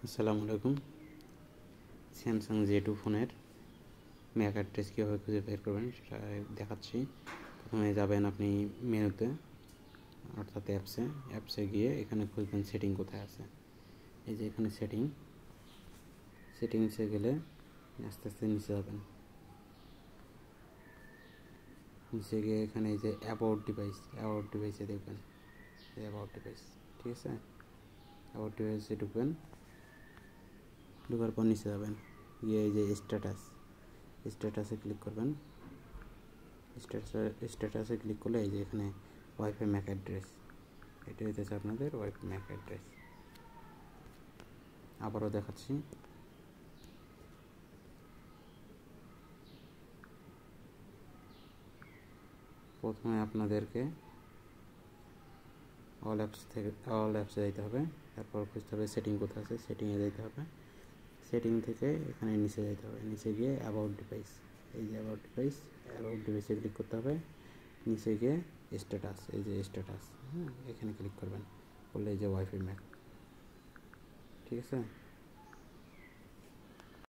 আসসালামু আলাইকুম। স্যামসাং জে2 ফোনের ম্যাক অ্যাড্রেস কীভাবে খুঁজে বের করবেন সেটা দেখাচ্ছি। প্রথমে যাবেন আপনি মেনুতে, অর্থাৎ অ্যাপসে গিয়ে এখানে খুঁজবেন সেটিং কোথায় আছে। এই যে এখানে সেটিংসে গেলে আস্তে আস্তে নিচে যাবেন। নিচে গিয়ে এখানে এই যে অ্যাবাউট ডিভাইসে দেখবেন অ্যাবাউট ডিভাইস, ঠিক আছে। অ্যাবাউট ডিভাইসে ঢোকার পর নিচে যাবেন, গিয়ে এই যে স্ট্যাটাসে ক্লিক করবেন। স্ট্যাটাসে ক্লিক করলে এই যে এখানে ওয়াইফাই ম্যাক অ্যাড্রেস, এটা হইতেছে আপনাদের ওয়াইফাই ম্যাক অ্যাড্রেস। আবারও দেখাচ্ছি। প্রথমে আপনাদেরকে অল অ্যাপসে যেতে হবে, তারপর খুঁজতে হবে সেটিং কোথায় আছে, সেটিংয়ে যেতে হবে। সেটিং থেকে এখানে নিচে যেতে হবে, নিচে গিয়ে অ্যাবাউট ডিভাইস, এই যে অ্যাবাউট ডিভাইসে ক্লিক করতে হবে। নিচে গিয়ে স্ট্যাটাস, এই যে স্ট্যাটাস, এখানে ক্লিক করবেন, করলে এই যে ওয়াইফাই ম্যাক, ঠিক আছে।